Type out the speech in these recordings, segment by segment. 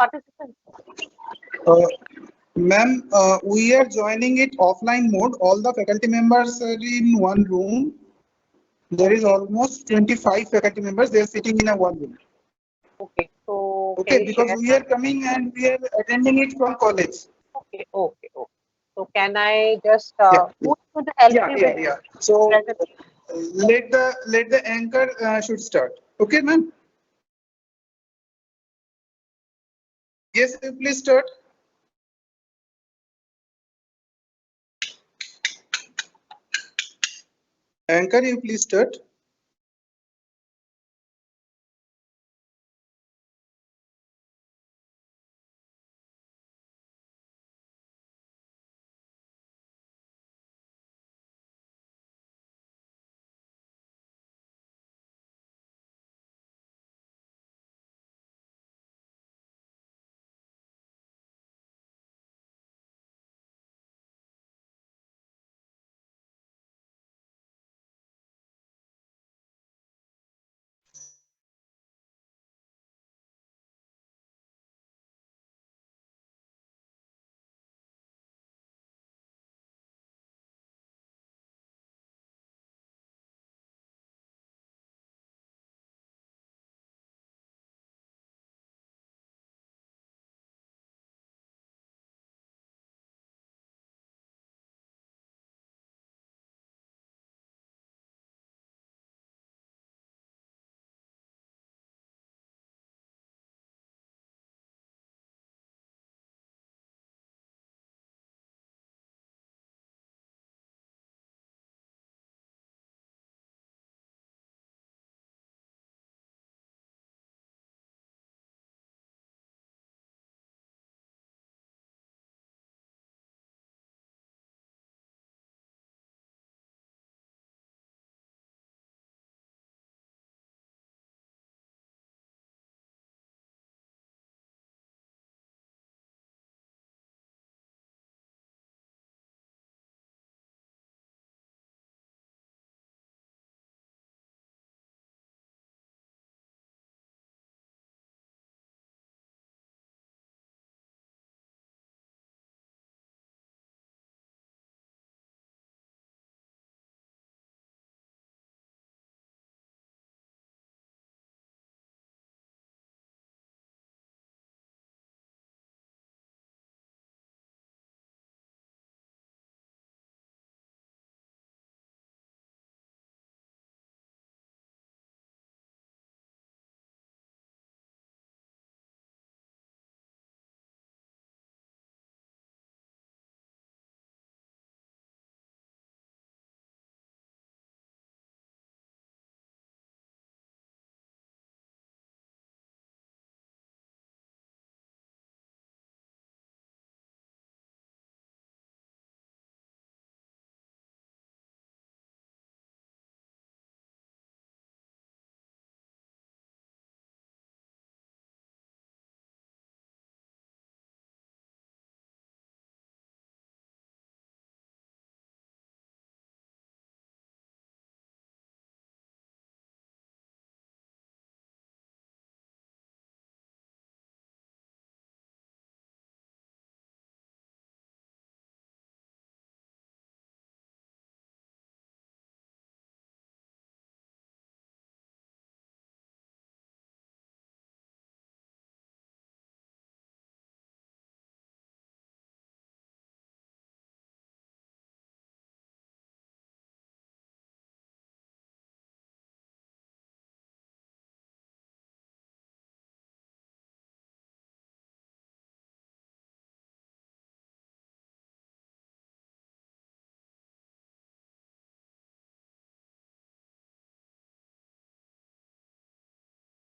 participants? Uh, Ma'am, we are joining it offline mode. All the faculty members are in one room. There is Okay, almost 25 faculty members. They are sitting in a one room. okay. So Okay, can you because share we that? are coming and we are attending it from college. Okay, okay, okay. So can I just Yeah, who is going to help yeah, me yeah, with yeah. So presentation? let the anchor should start. Okay, ma'am. Yes, you please start. Anchor, you please start.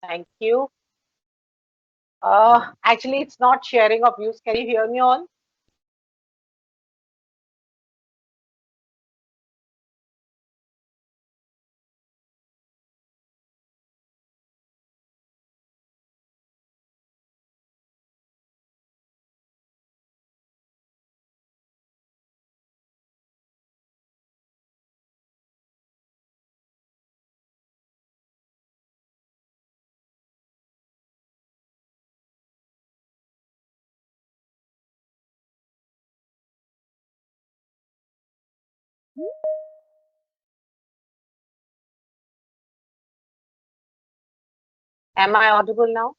Thank you. Actually, it's not sharing of views. Can you hear me all? Am I audible now?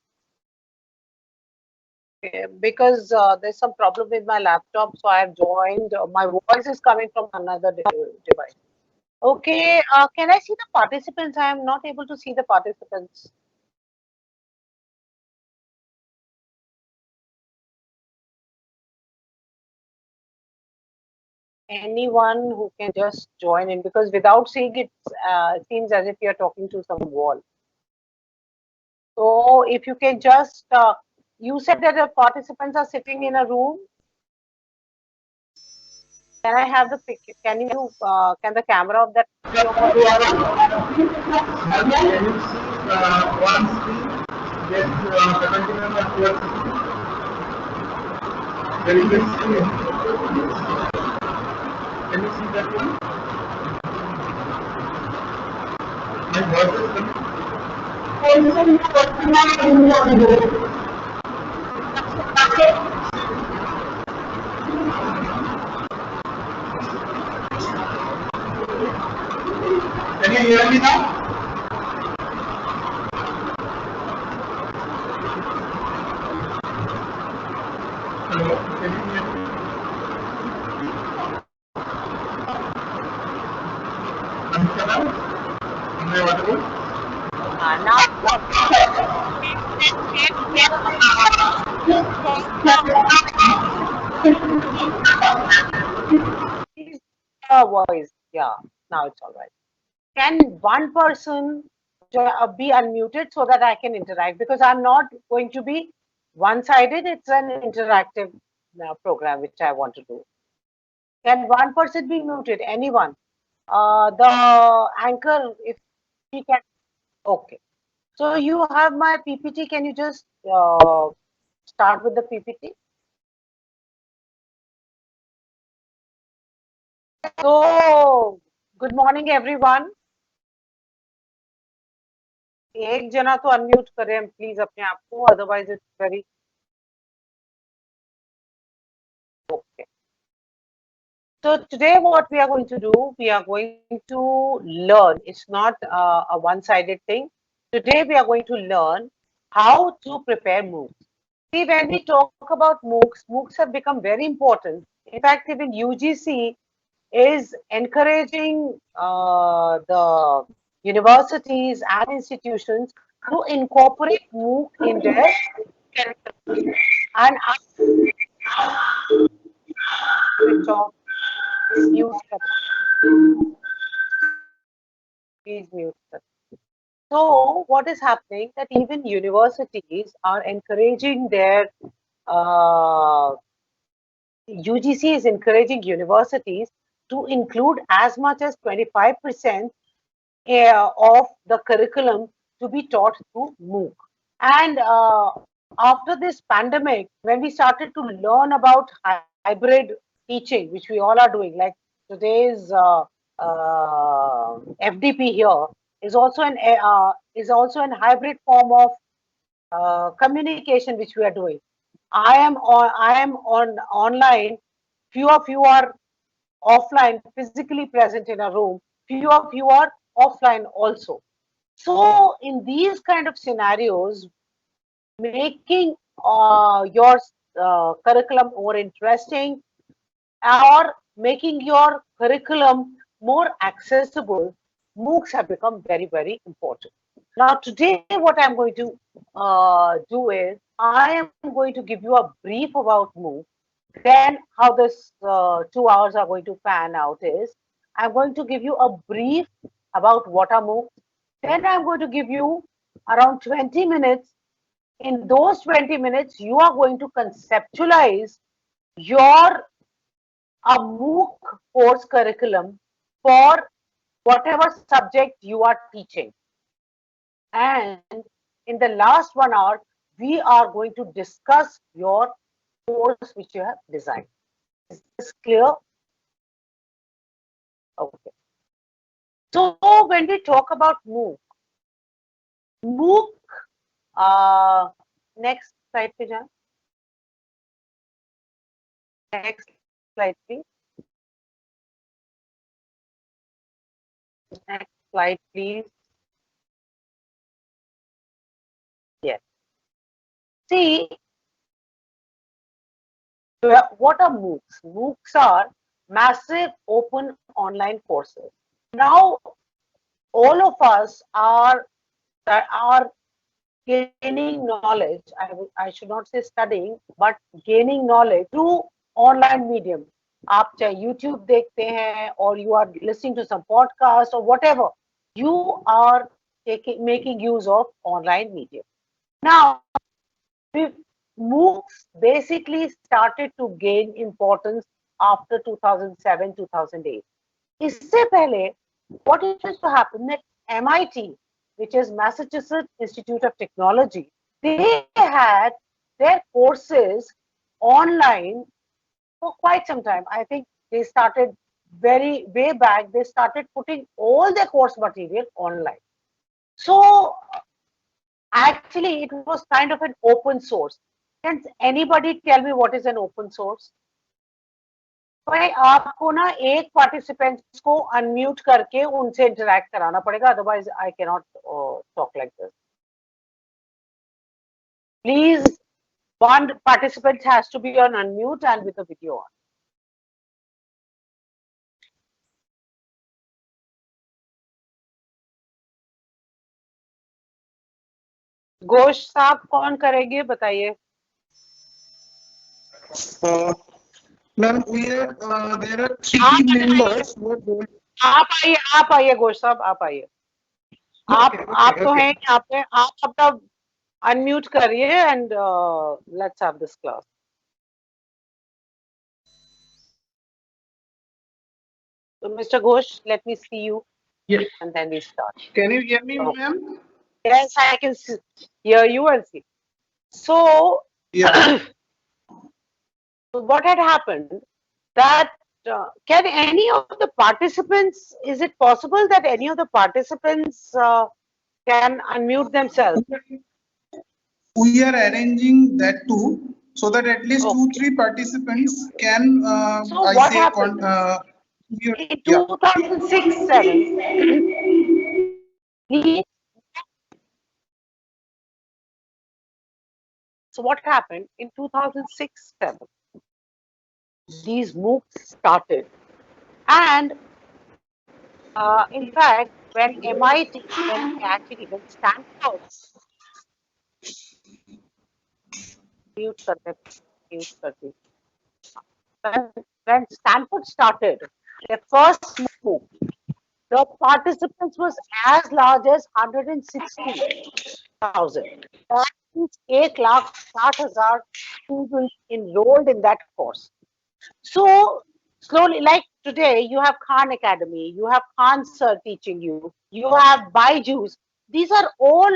Because there's some problem with my laptop, so I have joined. My voice is coming from another device. Okay, can I see the participants? I am not able to see the participants. Anyone who can just join in, because without seeing it, it seems as if you're talking to some wall. So if you can just, you said that the participants are sitting in a room. Can I have the picture? Can you, can the camera of that? Can you see one screen? Yes, faculty members here. Can you see it? Can you see that one? My voice is Can you hear me now? Hello, can you hear me? Anshana, am I audible? Voice, yeah, now it's all right. Can one person be unmuted so that I can interact? Because I'm not going to be one-sided. It's an interactive program which I want to do. Can one person be muted? Anyone? The anchor, if he can. Okay. So you have my PPT. Can you just start with the PPT? So, good morning, everyone. एक जना तो unmute करें please अपने आप को, otherwise it's very okay. So today what we are going to do, we are going to learn. It's not a one-sided thing. Today we are going to learn how to prepare MOOCs. See, when we talk about MOOCs, MOOCs have become very important. In fact, even UGC is encouraging the universities and institutions to incorporate MOOC in their curriculum. And switch off, mute, please mute. So what is happening that even universities are encouraging their UGC is encouraging universities to include as much as 25% of the curriculum to be taught through MOOC. And after this pandemic, when we started to learn about hybrid teaching, which we all are doing, like today's FDP here is also an hybrid form of communication which we are doing. I am on online. Few of you are offline, physically present in a room. Few of you are offline also. So in these kind of scenarios, making your curriculum more interesting or making your curriculum more accessible, MOOCs have become very, very important. Now, today, what I'm going to do is I am going to give you a brief about MOOC. Then, how this 2 hours are going to pan out is I'm going to give you a brief about what are MOOCs. Then, I'm going to give you around 20 minutes. In those 20 minutes, you are going to conceptualize your a MOOC course curriculum for whatever subject you are teaching. And in the last 1 hour, we are going to discuss your course which you have designed. Is this clear? Okay. So when we talk about MOOC, next slide, please. Next slide, please. Next slide, please. Yes. See, what are MOOCs? MOOCs are massive open online courses. Now, all of us are gaining knowledge. I should not say studying, but gaining knowledge through online medium. आप चाहे YouTube देखते हैं, or you are listening to some podcast or whatever, you are making use of online medium. Now, MOOCs basically started to gain importance after 2007-2008. इससे पहले, what used to happen that MIT, which is Massachusetts Institute of Technology, they had their courses online for quite some time. I think they started way back. They started putting all their course material online. So actually, it was kind of an open source. Can anybody tell me what is an open source? भाई आपको ना एक participants को unmute करके उनसे interact कराना पड़ेगा, otherwise I can not talk like this. Please, one participant has to be on unmute and with the video on. Ghosh साहब कौन करेंगे बताइए. Ma'am, there are three members. आप आइए घोष साहब, आप आइए. आप तो हैं यहाँ पे, आप अपना अनम्यूट करिए and let's have this class. So, Mr. Ghosh, let me see you. Yes. And then we start. Can you hear me, ma'am? Yes, I can hear you and see. So, Yeah. what had happened that can any of the participants, is it possible that any of the participants can unmute themselves? We are arranging that too, so that at least 2-3 participants can So what happened? In 2006-07, so what happened in 2006-07? These MOOCs started, and in fact, when MIT, when Stanford, when Stanford started their first MOOC, the participants was as large as 160,000. That means 1,60,000 students enrolled in that course. So slowly, like today, you have Khan Academy, you have Khan Sir teaching you, you have Byju's. These are all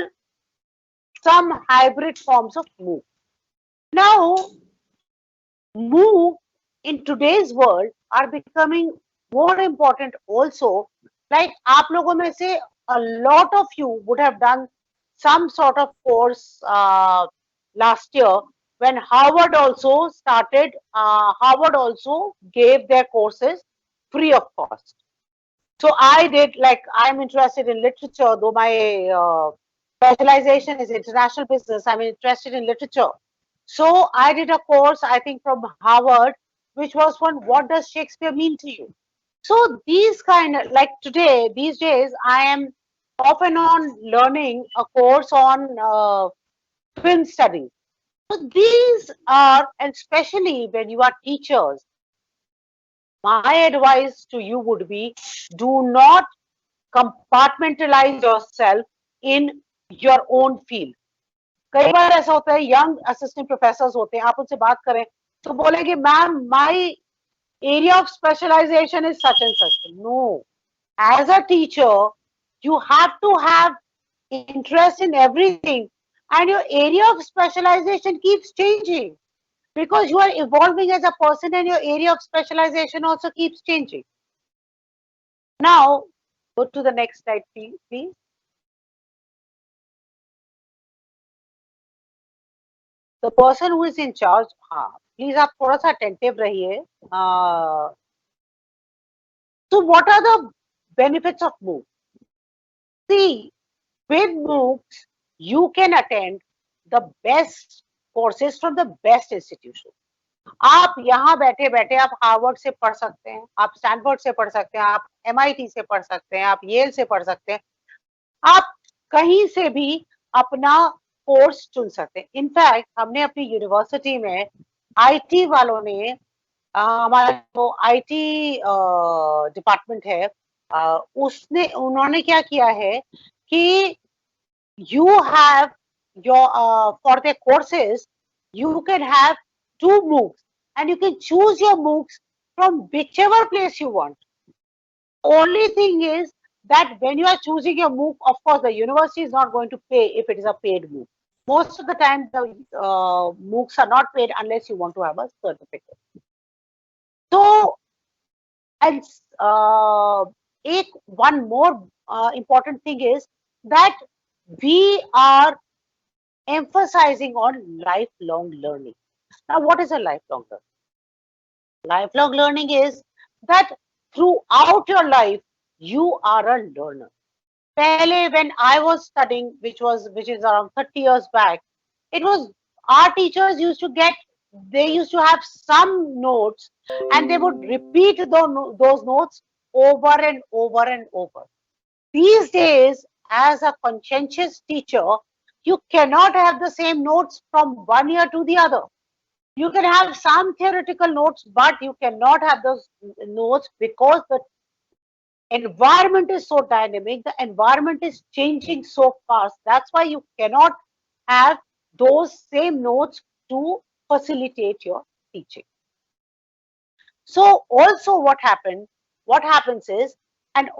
some hybrid forms of MOOC. Now, MOOC in today's world are becoming more important also. Like आप लोगों में से a lot of you would have done some sort of course last year when Harvard also started. Harvard also gave their courses free of cost. So I did, like, I'm interested in literature, though my specialization is international business. I'm interested in literature. So I did a course, I think from Harvard, which was on what does Shakespeare mean to you. So these kind of, like today, these days, I am off and on learning a course on film studies. So these are, and especially when you are teachers, my advice to you would be, do not compartmentalize yourself in your own field. कई बार ऐसा होता है, young assistant professors होते हैं, आप उनसे बात करें तो बोलेंगे ma'am my area of specialization is such and such. No, as a teacher, you have to have interest in everything, and your area of specialization keeps changing because you are evolving as a person, and your area of specialization also keeps changing. Now, go to the next slide, please. The person who is in charge, please आप थोड़ा सा attentive रहिए. So what are the benefits of MOOC? See, with MOOCs, you can attend the best courses from the best institution. आप यहाँ बैठे बैठे आप Harvard से पढ़ सकते हैं, आप स्टैनफोर्ड से पढ़ सकते हैं, आप MIT से पढ़ सकते हैं, आप येल से पढ़ सकते हैं, आप कहीं से भी अपना कोर्स चुन सकते हैं. इनफैक्ट हमने अपनी यूनिवर्सिटी में IT वालों ने हमारा जो IT डिपार्टमेंट है उसने उन्होंने क्या किया है कि you have your for the courses you can have 2 MOOCs and you can choose your MOOCs from whichever place you want. Only thing is that when you are choosing your MOOC, of course the university is not going to pay if it is a paid MOOC. Most of the time the MOOCs are not paid unless you want to have a certificate. So, and one more important thing is that we are emphasizing on lifelong learning. Now, what is a lifelong learning? Lifelong learning is that throughout your life, you are a learner. Pehle, when I was studying, which is around 30 years back, it was our teachers used to get, they used to have some notes and they would repeat those notes over and over and over. These days, as a conscientious teacher, you cannot have the same notes from one year to the other. You can have some theoretical notes, but you cannot have those notes because the environment is so dynamic, the environment is changing so fast. That's why you cannot have those same notes to facilitate your teaching. So also what happens is, and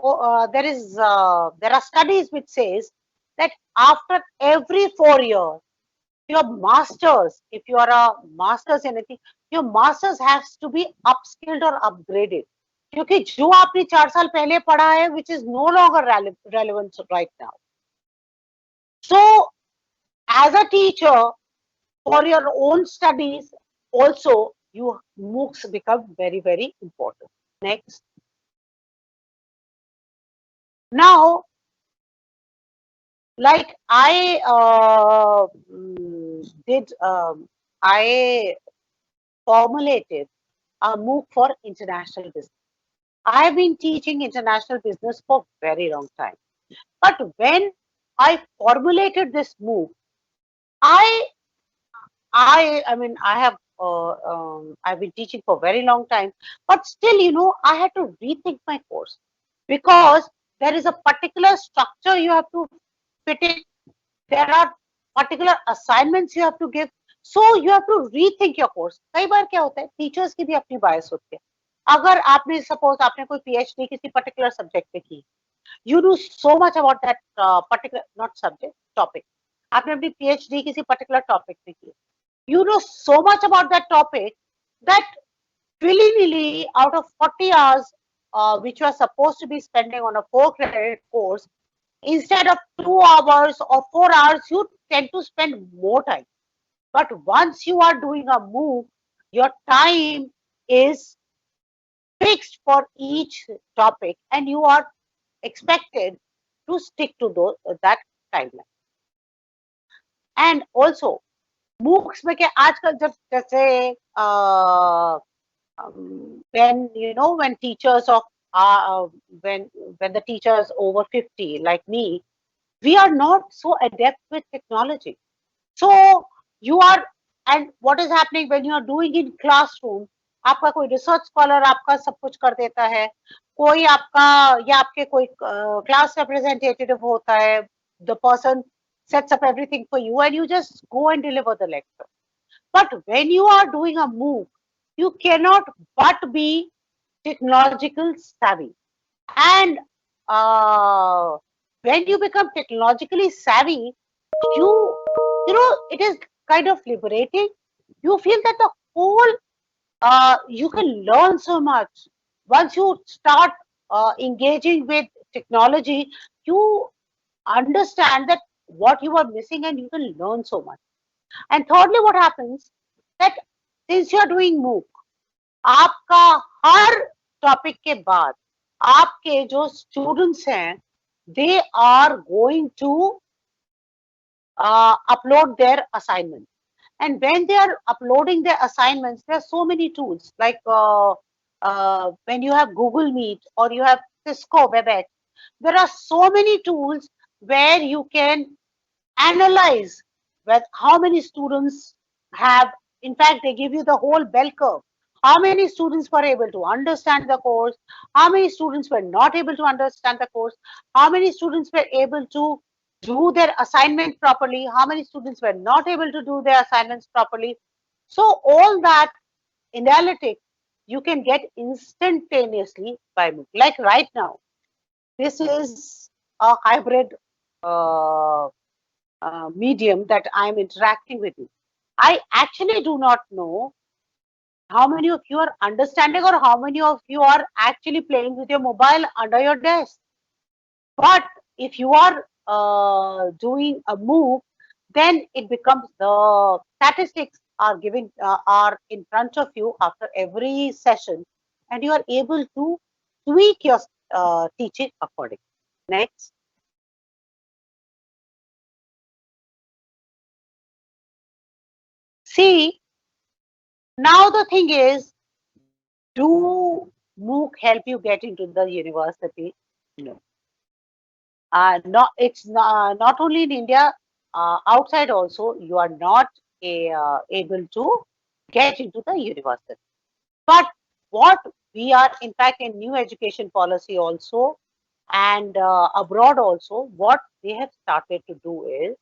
there are studies which says that after every 4 years, your masters, if you are a masters in anything, your masters has to be upskilled or upgraded. क्योंकि जो आपने 4 साल पहले पढ़ा है, which is no longer relevant right now. So, as a teacher, for your own studies, also you MOOCs become very, very important. Next. Now, like I I formulated a MOOC for international business. I have been teaching international business for very long time. But when I formulated this MOOC, I mean, I've been teaching for a very long time, but still, I had to rethink my course because there is a particular structure you have to fit it. There are particular assignments you have to give. So you have to rethink your course. कई बार क्या होता है, teachers की भी अपनी बायस होती है. अगर आपने सपोज आपने कोई PhD किसी पर्टिकुलर सब्जेक्ट पे की, you know so much about that particular not subject topic. आपने अपनी PhD किसी पर्टिकुलर टॉपिक पे की, you know so much about that topic that willy-nilly out of 40 hours which you are supposed to be spending on a 4 credit course, instead of 2 hours or 4 hours, you tend to spend more time. But once you are doing a MOOC, your time is fixed for each topic and you are expected to stick to that timeline. And also, MOOCs में क्या आजकल जब जैसे when teachers of when the teachers over 50 like me, we are not so adept with technology. So you are, and what is happening when you are doing in classroom, आपका कोई research scholar आपका सब कुछ कर देता है, कोई आपका या आपके कोई क्लास रिप्रेजेंटेटिव होता है, the person sets up everything for you and you just go and deliver the lecture. But when you are doing a MOOC, you cannot but be technological savvy. And when you become technologically savvy, you know, it is kind of liberating. You feel that the whole, you can learn so much. Once you start engaging with technology, you understand that what you are missing and you can learn so much. And thirdly, what happens that since you are doing MOOC, आपका हर topic के बाद आपके जो students हैं they are going to upload their assignment. And when they are uploading their assignments, there are so many tools like when you have Google Meet or you have Cisco WebEx, there are so many tools where you can analyze how many students have, in fact, they give you the whole bell curve. How many students were able to understand the course? How many students were not able to understand the course? How many students were able to do their assignment properly? How many students were not able to do their assignments properly? So all that analytics you can get instantaneously by MOOC. Like right now, this is a hybrid uh, medium that I'm interacting with you. I actually do not know how many of you are understanding or how many of you are actually playing with your mobile under your desk. But if you are doing a MOOC, then it becomes the statistics are giving are in front of you after every session, and you are able to tweak your teaching accordingly. Next. See, now the thing is, do MOOC help you get into the university? No. It's not only in India, outside also, you are not able to get into the university. But what we are, in fact, in new education policy also, and abroad also, what they have started to do is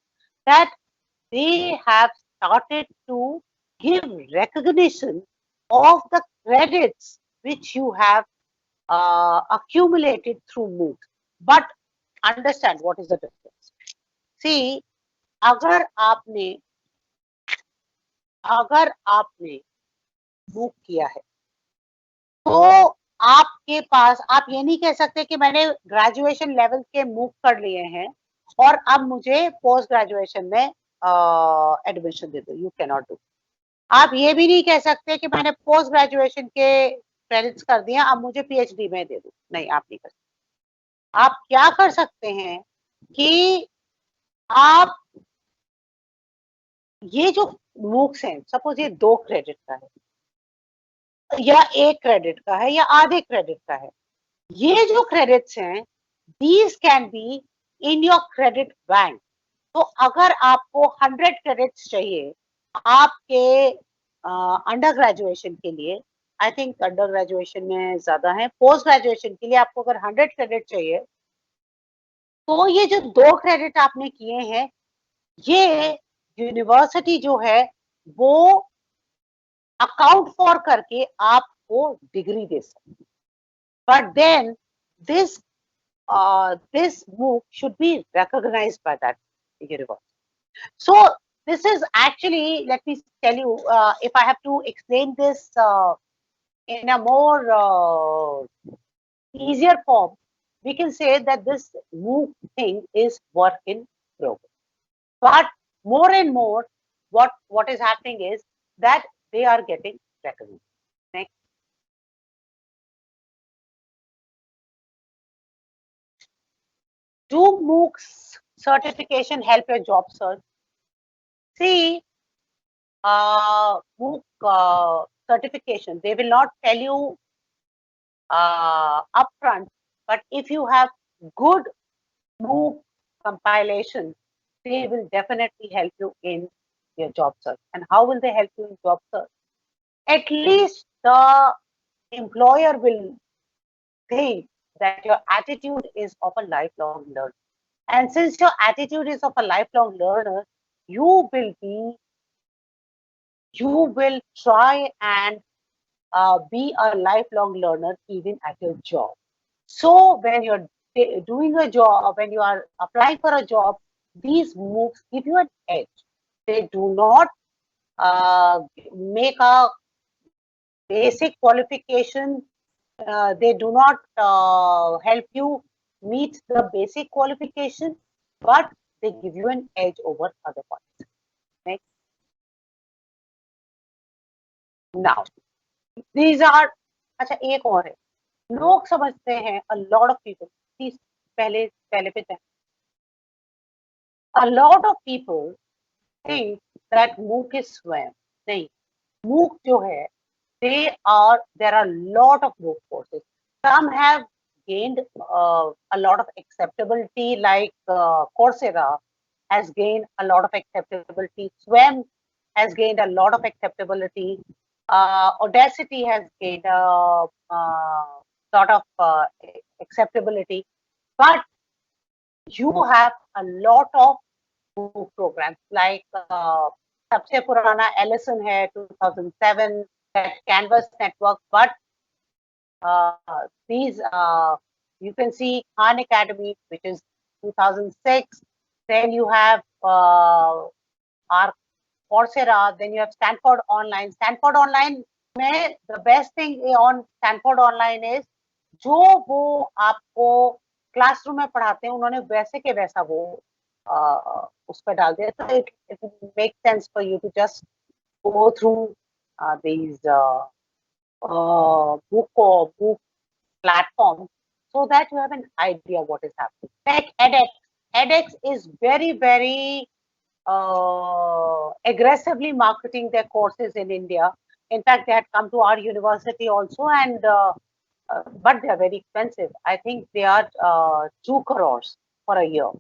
that they have started to give recognition of the credits which you have accumulated through MOOC. But understand what is the difference. See, अगर आपने अगर आपने MOOC किया है तो आपके पास आप ये नहीं कह सकते कि मैंने ग्रेजुएशन लेवल के MOOC कर लिए हैं और अब मुझे पोस्ट ग्रेजुएशन में एडमिशन दे दो. You can not do. आप ये भी नहीं कह सकते कि मैंने पोस्ट ग्रेजुएशन के क्रेडिट्स कर दिए अब मुझे पीएचडी में दे दो. नहीं, आप नहीं कर सकते. आप क्या कर सकते हैं कि आप ये जो MOOCs हैं, सपोज ये 2 क्रेडिट का है या 1 क्रेडिट का है या आधे क्रेडिट का है, ये जो क्रेडिट्स हैं, these can be in your credit bank. तो अगर आपको 100 क्रेडिट्स चाहिए आपके अंडर ग्रेजुएशन के लिए, आई थिंक अंडर ग्रेजुएशन में ज्यादा है, पोस्ट ग्रेजुएशन के लिए आपको अगर 100 क्रेडिट चाहिए, तो ये जो 2 क्रेडिट आपने किए हैं, ये यूनिवर्सिटी जो है वो अकाउंट फॉर करके आपको डिग्री दे सकती. But then this this MOOC should be recognized by that university. So this is actually, let me tell you, if I have to explain this in a more easier form, we can say that this MOOC thing is work in progress. But more and more, what is happening is that they are getting recognized. Next. Do MOOCs certification help your job search? See, MOOC certification, they will not tell you upfront, but if you have good MOOC compilation, they will definitely help you in your job search. And how will they help you in job search? At least the employer will think that your attitude is of a lifelong learner. And since your attitude is of a lifelong learner, you will try and be a lifelong learner even at your job. So when you're doing a job, when you are applying for a job, these MOOCs give you an edge. They do not make a basic qualification. They do not help you meet the basic qualification, but they give you an edge over other parts. Next. Now, these are, अच्छा एक और है, लोग समझते हैं, a lot of people, please पहले पहले पे जाए. A lot of people think that MOOC is swam. नहीं, MOOC जो है, there are a lot of MOOC courses. Some have gained a lot of acceptability, like Coursera has gained a lot of acceptability. Swam has gained a lot of acceptability. Audacity has gained a sort of acceptability. But you have a lot of MOOC programs like सबसे पुराना Ellison है 2007, that Canvas network, but these you can see Khan Academy, which is 2006. Then you have our Coursera. Then you have Stanford Online. Stanford Online में the best thing on Stanford Online is जो वो आपको classroom में पढ़ाते हैं उन्होंने वैसे के वैसा वो उस पर डाल दिया. तो it makes sense for you to just go through these book platforms so that you have an idea what is happening. Like edX. edX is very aggressively marketing their courses in India. In fact, they had come to our university also, and but they are very expensive. I think they are 2 crores for a year.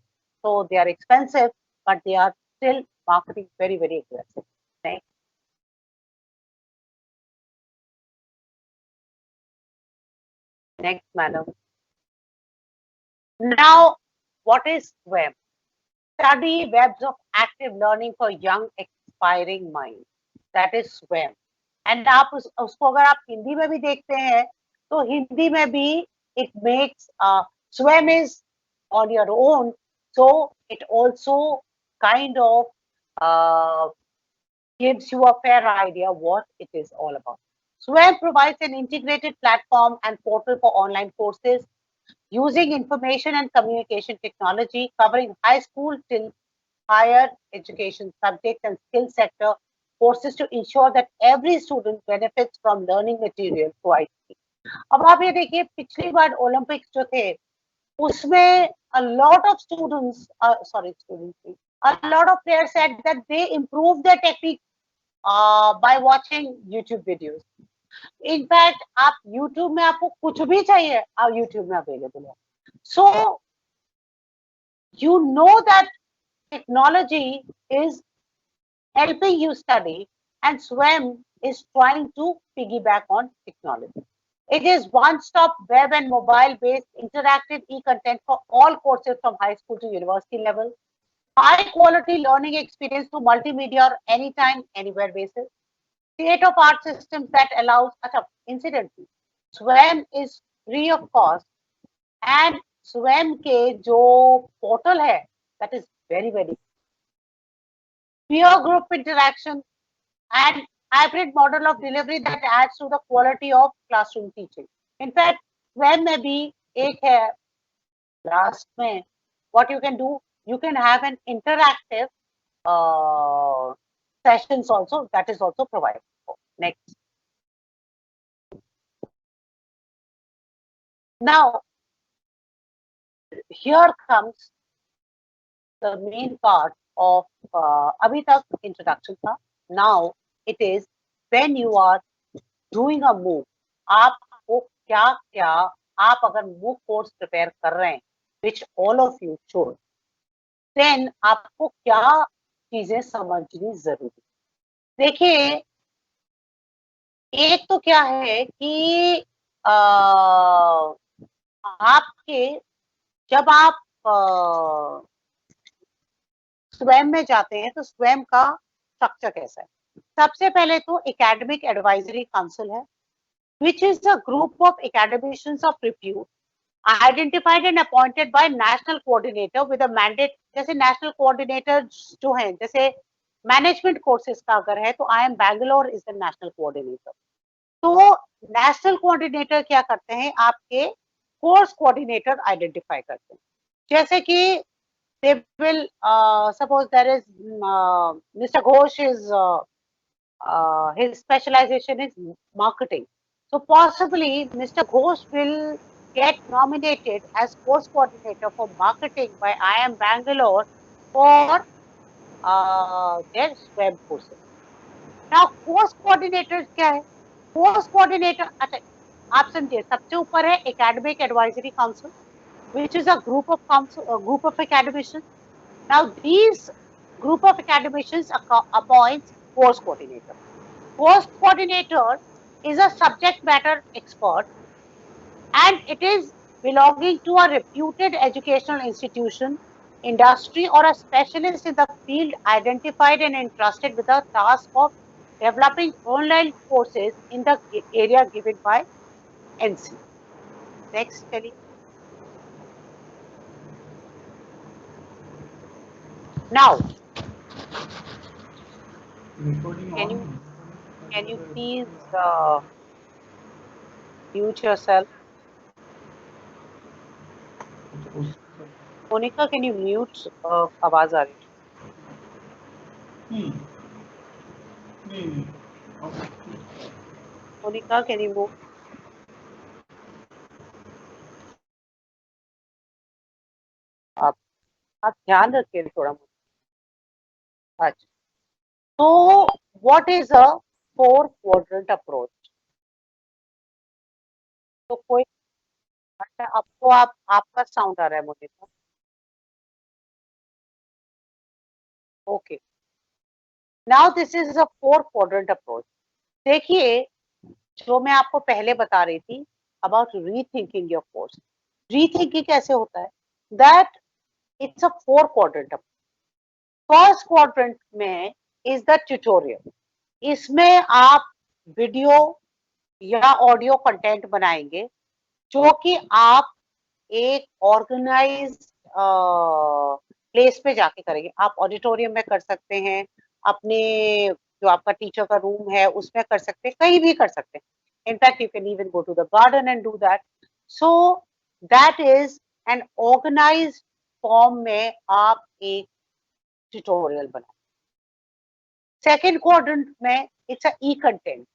So they are expensive, but they are still marketing very aggressive. Right? Next, madam. Now, what is SWAM? Study Webs of Active Learning for Young Aspiring Minds. That is SWAM. And आप उसको अगर आप हिंदी में भी देखते हैं तो हिंदी में भी it makes SWAM is on your own, so it also kind of gives you a fair idea what it is all about. SWAM provides an integrated platform and portal for online courses using information and communication technology covering high school till higher education subjects and skill sector courses to ensure that every student benefits from learning material through ICT. अब आप ये देखिए पिछली बार Olympics जो थे उसमें a lot of students, a lot of players said that they improved their technique by watching YouTube videos. In fact, आप YouTube में आपको कुछ भी चाहिए, आप YouTube में available है. So you know that technology is helping you study, and SWAM is trying to piggyback on technology. It is one-stop web and mobile-based interactive e-content for all courses from high school to university level. High-quality learning experience to multimedia or anytime, anywhere basis. State-of-art systems that allows, incidentally, SWAM is free of cost, and SWAM के जो portal है, that is very peer group interaction and hybrid model of delivery that adds to the quality of classroom teaching. In fact, SWAM में भी एक है last में, what you can do, you can have an interactive sessions also, that is also provided. Next. Now, here comes the main part of अभी तक introduction था. Now it is when you are doing a MOOC, आपको क्या आप अगर MOOC course prepare कर रहे हैं, which all of you should, then आपको क्या चीजें समझनी जरूरी. देखिए एक तो क्या है कि आपके जब आप स्वयं में जाते हैं तो स्वयं का स्ट्रक्चर कैसा है. सबसे पहले तो एकेडमिक एडवाइजरी काउंसिल है, which is a group of academicians of repute identified and appointed by national coordinator with a mandate. जैसे national coordinator जो हैं, जैसे मैनेजमेंट कोर्सेज का अगर है तो IIM Bangalore is the national coordinator. तो नेशनल कोऑर्डिनेटर क्या करते हैं, आपके कोर्स कोऑर्डिनेटर आइडेंटिफाई करते हैं. जैसे कि they will suppose there is Mr. Ghosh is his specialization is marketing, so possibly Mr. Ghosh will get nominated as course coordinator for marketing by IIM Bangalore for their web courses. Now course coordinator क्या है? Course coordinator, अच्छा आप समझिए, सबसे ऊपर है academic advisory council, which is a group of academicians. Now these group of academicians appoints course coordinator. Course coordinator is a subject matter expert, and it is belonging to a reputed educational institution, industry, or a specialist in the field identified and entrusted with the task of developing online courses in the area given by NC. Next, Kelly. Now, can you please mute yourself? Monica, can you mute? आवाज आ रही है. Monica, can you move? आप ध्यान रखिए थोड़ा. अच्छा. So, what is a 4-quadrant approach? तो कोई, अच्छा आपको आपका साउंड आ रहा है मुझे. Okay. Now this is a 4-quadrant approach. देखिए, जो मैं आपको पहले बता रही थी about rethinking your course. Rethinking कैसे होता है? That it's a 4-quadrant approach. First quadrant में इज द ट्यूटोरियल. इसमें आप वीडियो या ऑडियो कंटेंट बनाएंगे जो कि आप एक ऑर्गेनाइज प्लेस पे जाके करेंगे. आप ऑडिटोरियम में कर सकते हैं, अपने जो आपका टीचर का रूम है उसमें कर सकते हैं, कहीं भी कर सकते हैं. In fact you can even go to the garden and do that. So that is an organised form में आप एक ट्यूटोरियल बनाए. सेकेंड क्वाड्रेंट में इट्स अ ई कंटेंट.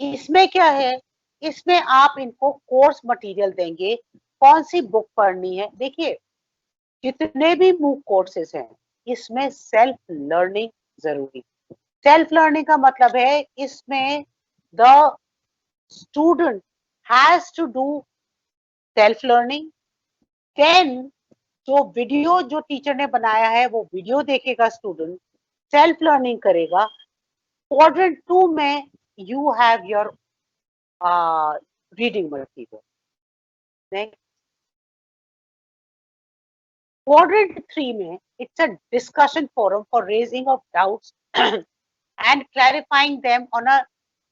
इसमें क्या है? इसमें आप इनको कोर्स मटेरियल देंगे, कौन सी बुक पढ़नी है. देखिए, जितने भी मूक कोर्सेज हैं इसमें सेल्फ लर्निंग जरूरी. सेल्फ लर्निंग का मतलब है इसमें the student has to do self learning. Then जो वीडियो जो टीचर ने बनाया है वो वीडियो देखेगा, स्टूडेंट सेल्फ लर्निंग करेगा. क्वाड्रेंट 2 में you have your reading material. Next. Quadrant 3 में it's a discussion forum for raising of doubts and clarifying them on a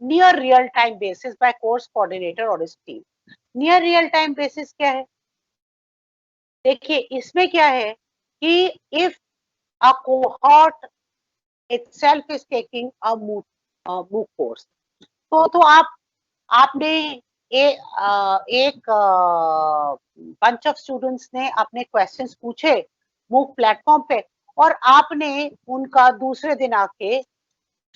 near real time basis by course coordinator or his team. Near real time basis क्या है? देखिए, इसमें क्या है कि if a cohort itself is taking a MOOC course, तो आपने एक बंच ऑफ स्टूडेंट्स ने अपने क्वेश्चंस पूछे मूक प्लेटफॉर्म पे, और आपने उनका दूसरे दिन आके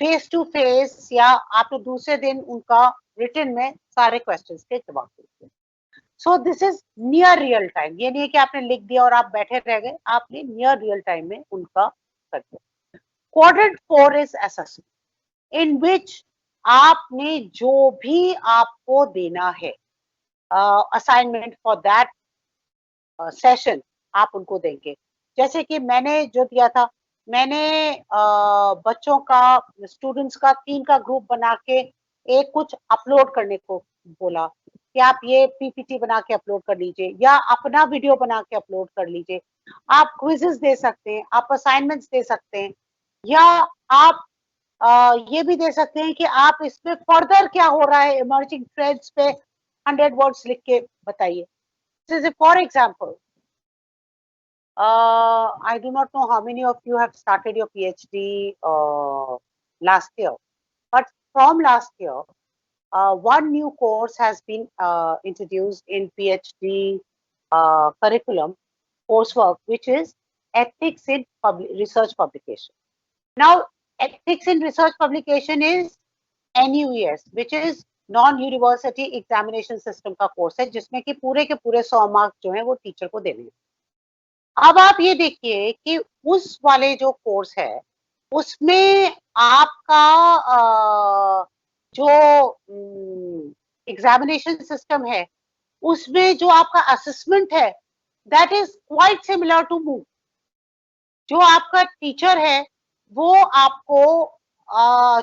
फेस टू फेस या आपने दूसरे दिन उनका रिटन में सारे क्वेश्चंस के जवाब दिए. So this is near real time. ये नहीं है कि आपने लिख दिया और आप बैठे रह गए, आपने नियर रियल टाइम में उनका कर दिया. क्वाड्रेंट 4 इज असेसमेंट, इन विच आपने जो भी आपको देना है असाइनमेंट फॉर दैट सेशन आप उनको देंगे. जैसे कि मैंने जो दिया था, मैंने बच्चों का, स्टूडेंट्स का 3 का ग्रुप बना के एक कुछ अपलोड करने को बोला कि आप ये पीपीटी बना के अपलोड कर लीजिए या अपना वीडियो बना के अपलोड कर लीजिए. आप क्विजेस दे सकते हैं, आप असाइनमेंट्स दे सकते हैं, या आप ये भी दे सकते हैं कि आप इसमें फर्दर क्या हो रहा है इमर्जिंग ट्रेंड्स पे 100 वर्ड्स लिख के बताइए. For example, I do not know how many of you have started your PhD last year, but from last year, one new course has been introduced in PhD curriculum coursework, which is ethics in research publication. Now, ethics in research publication is NUES, which is non university examination system का course है, जिसमें कि पूरे के पूरे 100 marks जो है वो टीचर को देने हैं। अब आप ये देखिए कि उस वाले जो कोर्स है, उसमें आपका जो एग्जामिनेशन सिस्टम है, उसमें जो आपका असेसमेंट है, that is quite similar to MOOC. जो आपका टीचर है, वो आपको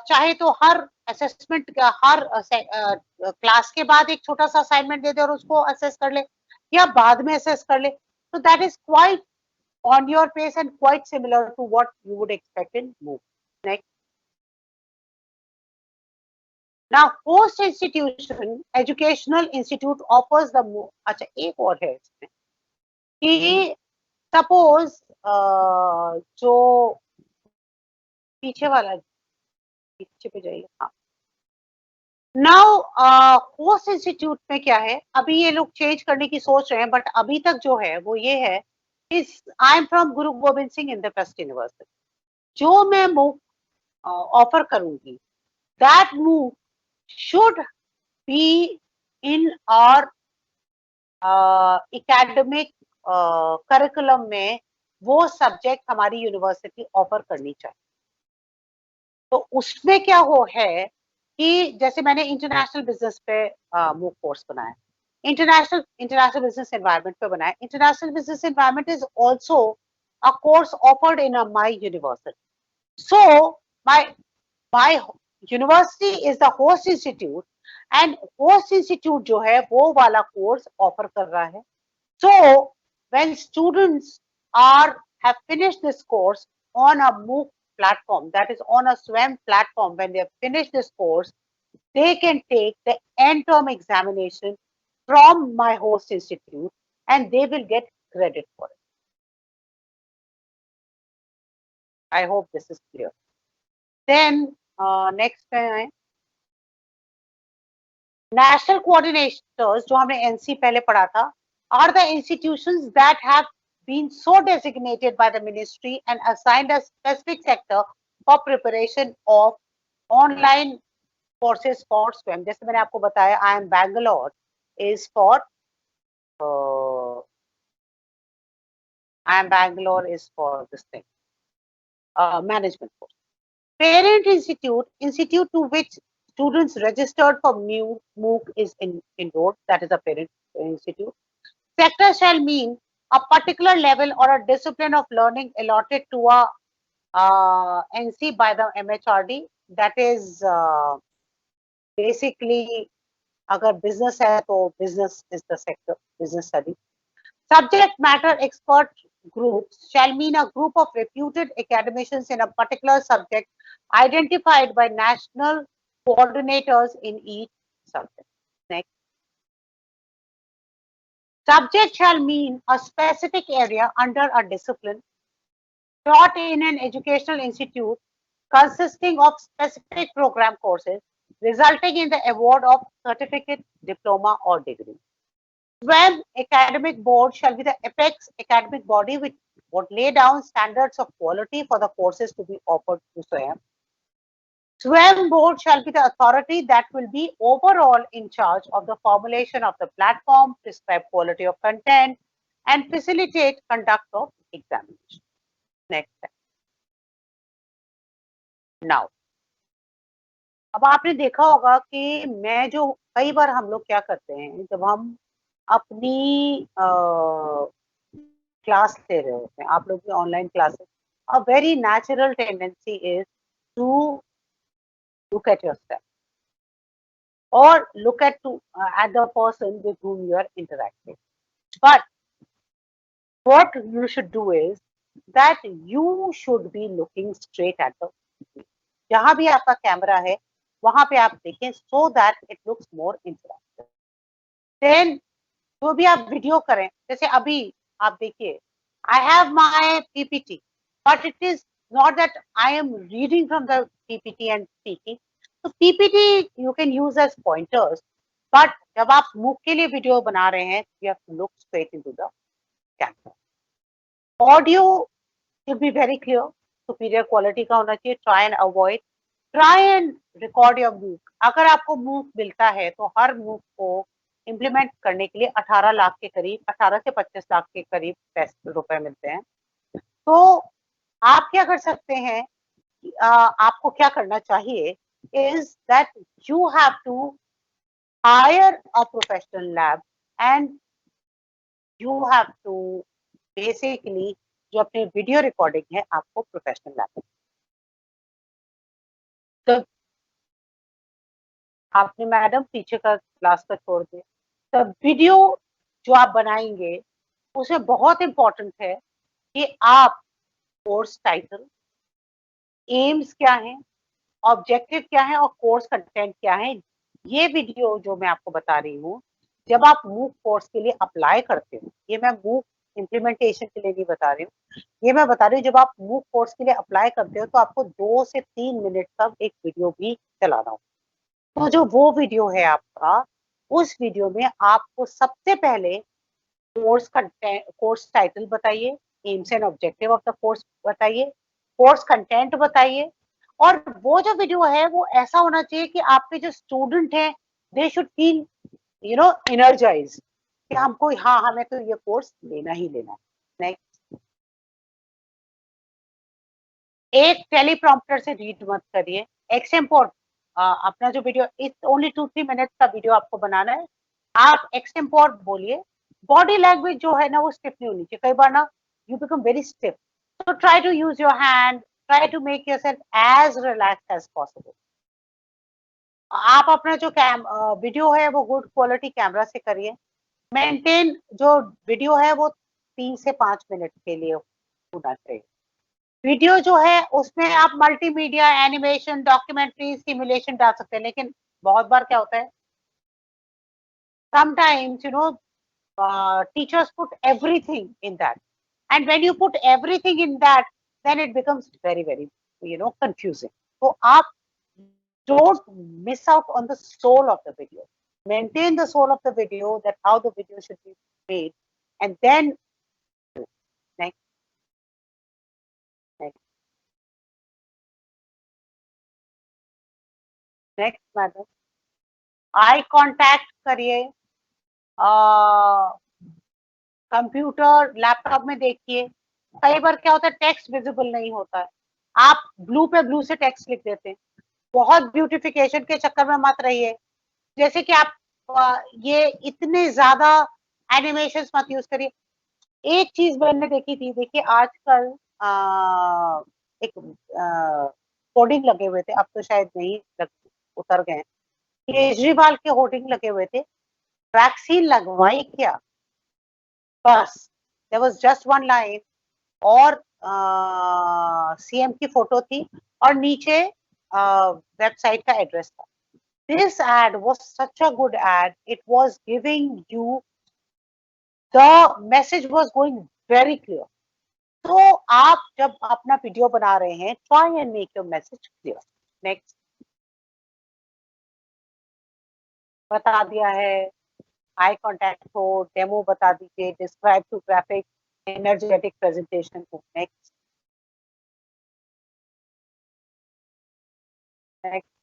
चाहे तो हर असेसमेंट का हर क्लास के बाद एक छोटा सा असाइनमेंट दे दे और उसको असेस कर ले, या बाद में असेस कर ले, तो that is quite on your pace and quite similar to what you would expect in MOOC. Next. Now, post institution educational institute offers the MOOC. अच्छा, एक और है इसमें कि suppose जो पीछे वाला, पीछे पे जाइए, हाँ। नाउ पोस्ट इंस्टीट्यूट में क्या है, अभी ये लोग चेंज करने की सोच रहे हैं, बट अभी तक जो है वो ये है, इस I am from Guru Gobind Singh Indraprastha university. जो मैं MOOC ऑफर करूंगी, that MOOC should be in our academic curriculum में वो सब्जेक्ट हमारी यूनिवर्सिटी ऑफर करनी चाहिए। तो उसमें क्या हो है कि जैसे मैंने इंटरनेशनल बिजनेस पे MOOC कोर्स बनाया, इंटरनेशनल बिजनेस एनवायरनमेंट पे बनाया। International business environment is also a course offered in my university. So my university is the host institute, and host institute जो है वो वाला कोर्स ऑफर कर रहा है। So when students have finished this course on a MOOC platform, that is on a SWAYAM platform, when they have finished this course, they can take the end term examination from my host institute and they will get credit for it. I hope this is clear. Then next है national coordinators, जो हमने NC पहले पढ़ा था, are the institutions that have been so designated by the ministry and assigned a specific sector for preparation of online courses for SWAYAM. जैसे मैंने आपको बताया, I am Bangalore is for this thing, management course. Parent institute to which students registered for MOOC is enrolled, that is a parent institute. Sector shall mean a particular level or a discipline of learning allotted to a NC by the MHRD, that is basically अगर business है तो business is the sector, business study. Subject matter expert groups shall mean a group of reputed academicians in a particular subject identified by national coordinators in each subject. Next. Subject shall mean a specific area under a discipline taught in an educational institute consisting of specific program courses resulting in the award of certificate, diploma or degree. SWAYAM academic board shall be the apex academic body which would lay down standards of quality for the courses to be offered to SWAYAM. SWAYAM board shall be the authority that will be overall in charge of the formulation of the platform, prescribe quality of content, and facilitate conduct of examination. Next step. Now, अब आपने देखा होगा कि मैं जो कई बार हम लोग क्या करते हैं, जब हम अपनी क्लास ले रहे होते हैं, आप लोग की online classes, a very natural tendency is to look at yourself or look at the person with whom you are interacting. But what you should do is that you should be looking straight at the video. जहां भी आपका camera है वहां पे आप देखें, so that it looks more interactive. Then जो भी आप वीडियो करें, जैसे अभी आप देखिए, I have my PPT, but it is not that I am reading from the PPT and speaking. So PPT you can use as pointers, but जब आप MOOC के लिए वीडियो बना रहे हैं, you have to look straight into the camera. Audio should be very clear, superior quality का होना चाहिए. Try and avoid try and record your move. अगर आपको मूव मिलता है तो हर मूव को इम्प्लीमेंट करने के लिए 18 लाख के करीब, 18 से 25 लाख के करीब पैसे रुपए मिलते हैं। तो आप क्या कर सकते हैं, आपको क्या करना चाहिए is that you have to hire a professional lab and you have to basically जो अपने वीडियो रिकॉर्डिंग है आपको प्रोफेशनल लैब, तो आपने मैडम पीछे का क्लास का छोड़ दिया, तो वीडियो जो आप बनाएंगे उसमें बहुत इंपॉर्टेंट है कि आप कोर्स टाइटल, एम्स क्या है, ऑब्जेक्टिव क्या है और कोर्स कंटेंट क्या है, ये वीडियो जो मैं आपको बता रही हूँ, जब आप मूव कोर्स के लिए अप्लाई करते हो, ये मैं मूव इम्प्लीमेंटेशन के लिए नहीं बता रही हूँ, ये मैं बता रही हूँ जब आप मूव कोर्स के लिए अप्लाई करते हो तो आपको 2 से 3 मिनट का एक वीडियो भी चलाना हो। तो जो वो वीडियो है आपका, उस वीडियो में आपको सबसे पहले कोर्स कंटेंट, कोर्स टाइटल बताइए, AIIMS and objective of the course बताइए, कोर्स कंटेंट बताइए, और वो जो वीडियो है वो ऐसा होना चाहिए कि आपके जो स्टूडेंट हैं दे शुड फील एनर्जाइज कि हमको, हाँ हमें तो ये कोर्स लेना ही लेना है। नेक्स्ट, एक टेलीप्रॉम्प्टर से रीड मत करिए, एक्सटेम्पोर अपना जो वीडियो, इट्स ओनली 2-3 मिनट का वीडियो आपको बनाना है, आप एक्सटेम्पोर बोलिए, बॉडी लैंग्वेज जो है ना वो स्टिफ नहीं होनी चाहिए, कई बार ना you become very stiff, so try to use your hand, try to make yourself as relaxed as possible। आप अपना जो वीडियो है वो गुड क्वालिटी कैमरा से करिए, मेंटेन जो वीडियो है वो 3 से 5 मिनट के लिए होना चाहिए। वीडियो जो है उसमें आप मल्टीमीडिया, एनिमेशन, डॉक्यूमेंट्री, सिमुलेशन डाल सकते हैं, लेकिन बहुत बार क्या होता है, sometimes teachers put everything in that, and when you put everything in that then it becomes very confusing, so aap don't miss out on the soul of the video, maintain the soul of the video, that how the video should be made, and then next, next, next madam, eye contact करिए, computer laptop में देखिए, कई बार क्या होता है text visible नहीं होता है, आप ब्लू पे ब्लू से टेक्स्ट लिख देते हैं, बहुत ब्यूटिफिकेशन के चक्कर में मत रहिए, जैसे कि आप ये इतने ज्यादा एनिमेशन मत यूज करिए। एक चीज मैंने देखी थी, देखिए आजकल एक होर्डिंग लगे हुए थे, अब तो शायद नहीं उतर गए, केजरीवाल के होर्डिंग लगे हुए थे, वैक्सीन लगवाई क्या, बस there was just one line, और सीएम की फोटो थी और नीचे वेबसाइट का एड्रेस था। This ad was such a good ad. It was giving you, the message was going very clear. तो आप जब अपना वीडियो बना रहे हैं, try and make your message clear. Next, बता दिया है, आई कॉन्टैक्ट हो, डेमो बता दीजिए, describe to graphic, energetic presentation को। Next, next,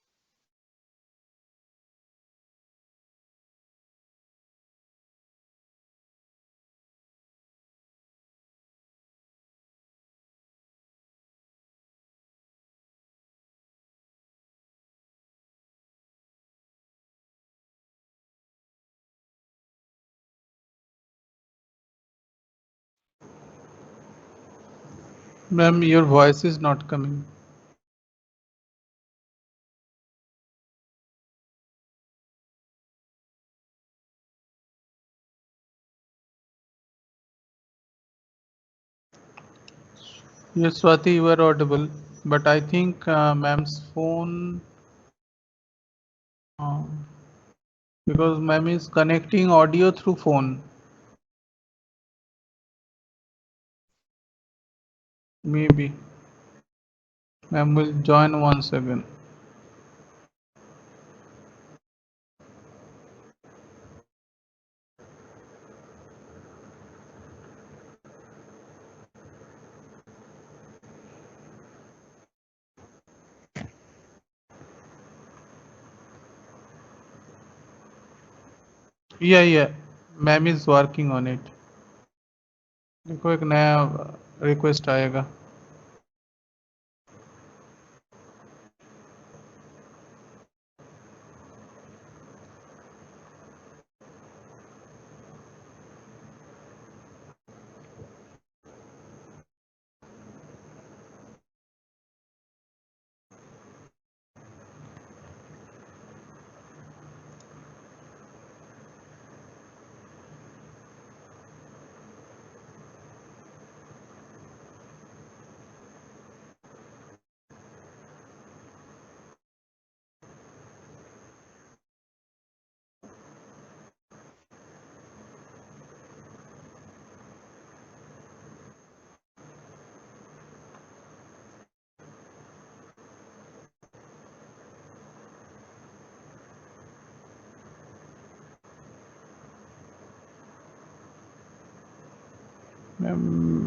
Ma'am, your voice is not coming. Yes, Swati, you are audible, but I think ma'am's phone, because ma'am is connecting audio through phone. Maybe. Ma'am will join once again. Yeah, ma'am is working on it. देखो एक नया request आएगा।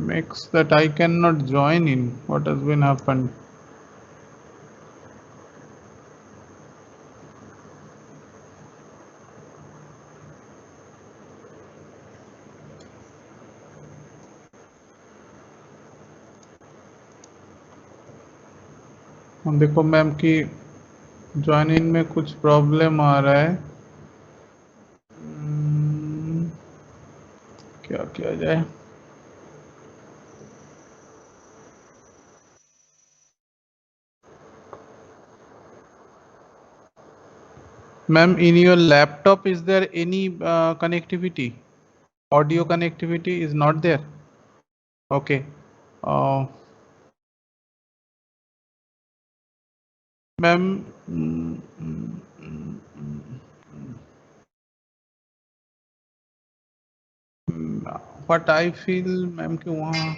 Makes that I cannot join in. What has been happened? देखो ma'am की join in में कुछ problem आ रहा है। क्या किया जाए? Ma'am, in your laptop, is there any connectivity? Audio connectivity is not there. Okay. Ma'am, what I feel, ma'am, कि वहाँ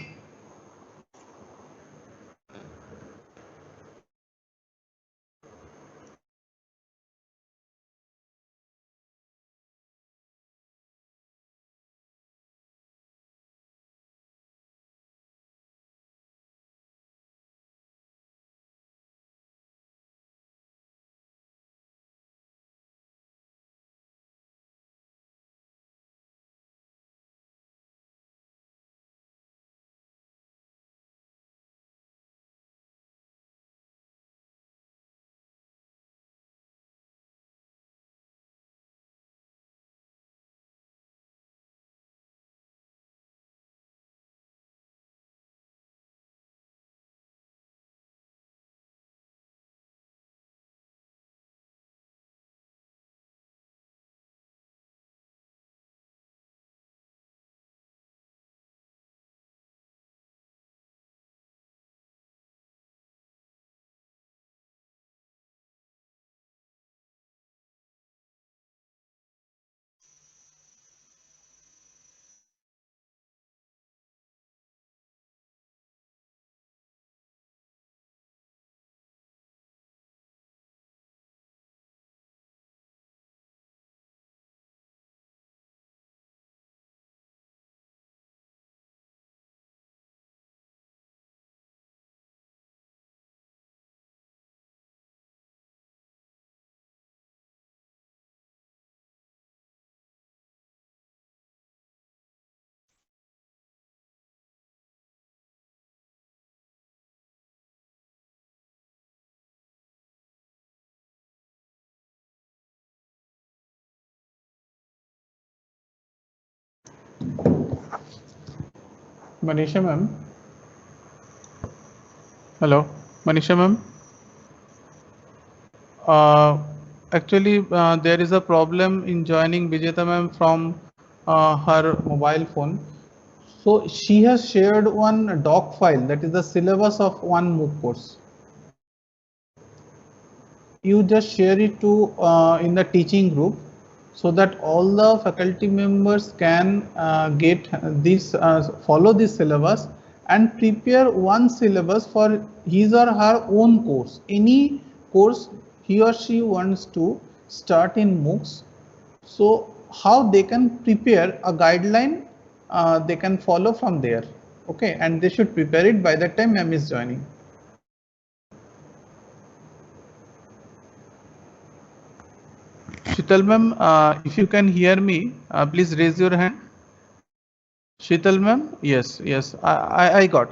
Manisha ma'am. Hello, Manisha ma'am. Actually, there is a problem in joining Vijeta ma'am from her mobile phone. So she has shared one doc file, that is the syllabus of one MOOC course. You just share it to in the teaching group so that all the faculty members can get this follow this syllabus and prepare one syllabus for his or her own course, any course he or she wants to start in MOOCs. So how they can prepare a guideline they can follow from there. Okay, and they should prepare it by the time ma'am is joining. Shital ma'am, if you can hear me, please raise your hand. Shital ma'am, yes, I got.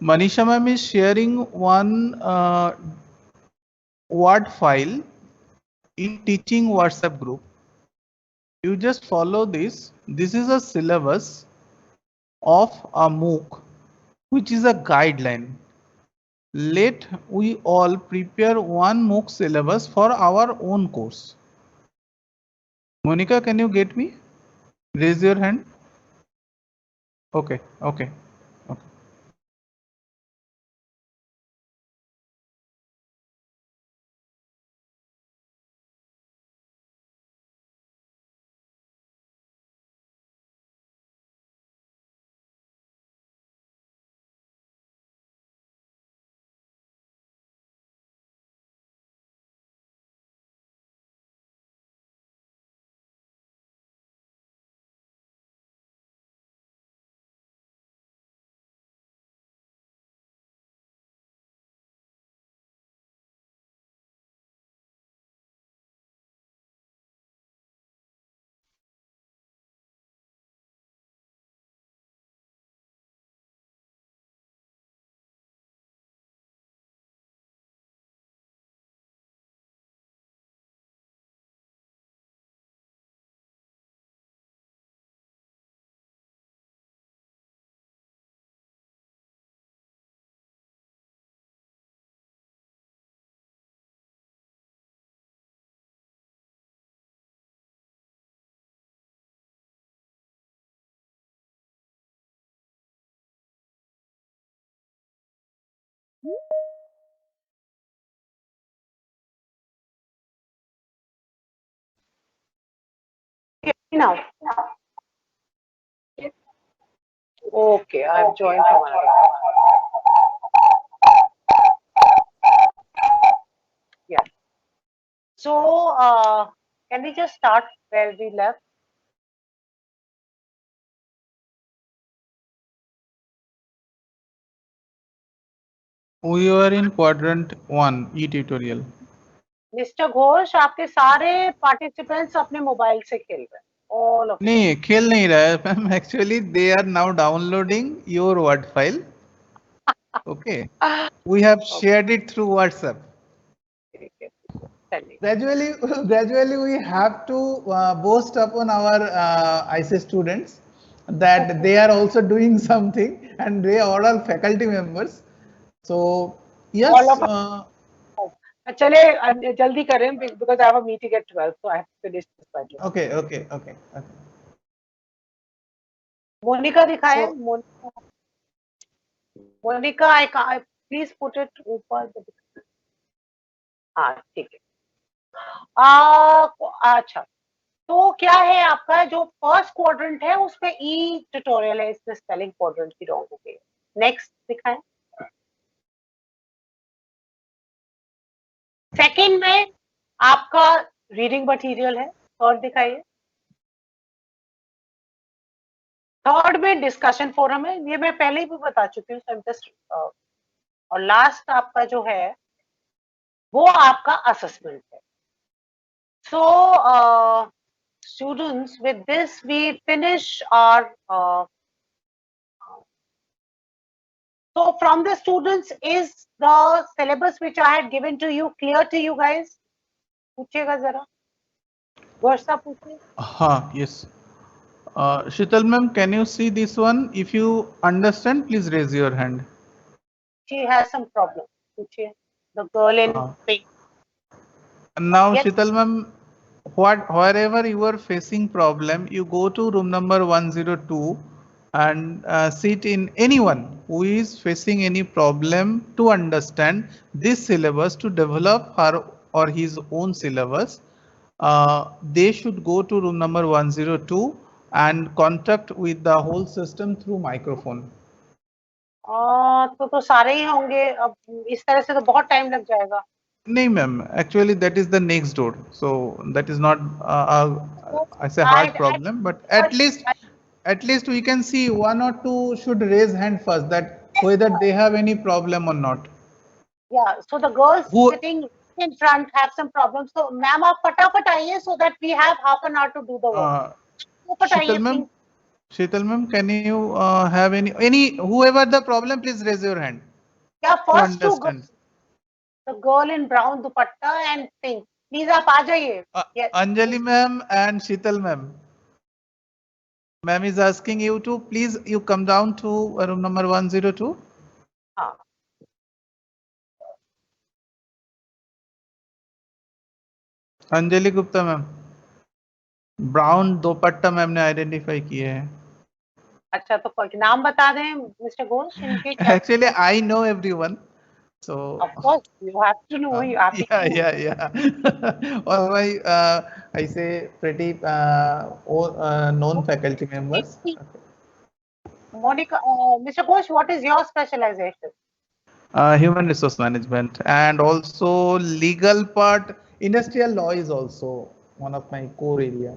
Manisha ma'am is sharing one Word file in teaching WhatsApp group. You just follow this. This is a syllabus of a MOOC, which is a guideline. Let we all prepare one MOOC syllabus for our own course. Monica, can you get me? Raise your hand. Okay. Now, okay, I've joined from another. Yeah. So, can we just start where we left? We were in quadrant 1 e-tutorial. Mister Ghosh, आपके सारे participants अपने mobile से खेल रहे हैं, all of them. नहीं, खेल नहीं रहा है ma'am. Actually, they are now downloading your Word file. Okay. We have shared it through WhatsApp. Gradually, we have to boast upon our ICE students that they are also doing something, and they are all faculty members. So yes. All of चले जल्दी करें because I have a meeting at 12, so I have to finish this by 12. Okay. Monika दिखाएं. Monika, I please put it ऊपर. हाँ, ठीक है. अच्छा, तो क्या है आपका जो फर्स्ट क्वाड्रेंट है उसमें ई ट्यूटोरियल है, इसमें स्पेलिंग क्वाड्रेंट की रॉन्ग हो गई. नेक्स्ट दिखाएं. सेकंड में आपका रीडिंग मटेरियल है. थर्ड दिखाइए. थर्ड में डिस्कशन फोरम है, ये मैं पहले ही भी बता चुकी हूँ. और लास्ट आपका जो है वो आपका असेसमेंट है. सो students, with this we finish our so from the students, is the syllabus which I had given to you clear to you guys? पूछिएगा जरा. वर्षा पूछिए. हाँ, yes. Shital ma'am, can you see this one? If you understand, please raise your hand. She has some problem. पूछिए. The girl in pink. Now, Yes. Shital ma'am, wherever you are facing problem, you go to room number 102 and sit in anyone who is facing any problem to understand this syllabus, to develop her or his own syllabus. They should go to room number 102 and contact with the whole system through microphone. तो सारे ही होंगे. अब इस तरह से तो बहुत time लग जाएगा. नहीं ma'am, actually that is the next door, so that is not I say hard problem, but at least we can see one or two should raise hand first, that whether they have any problem or not. Yeah, so the girls sitting in front have some problems. So, ma'am, आप फटाफट आइए so that we have half an hour to do the work. फटाफट आइए, Sheetal ma'am, please. Sheetal ma'am, can you have any whoever the problem, please raise your hand Yeah, to first to go, understand. the girl in brown dupatta and pink. Please आप आ जाइए. Yes. Anjali ma'am and Sheetal ma'am. Ma'am is asking you to please you come down to room number 102. हाँ. Anjali Gupta ma'am, brown दुपट्टा ma'am ने identify किए हैं. अच्छा, तो कोई नाम बता दें मिस्टर घोष इनके क्या? Actually, I know everyone. So Of course, you have to know. You have to know. yeah. All my I say pretty known faculty members. Monica, Mr. Ghosh, what is your specialization? Human resource management and also legal part. Industrial law is also one of my core area.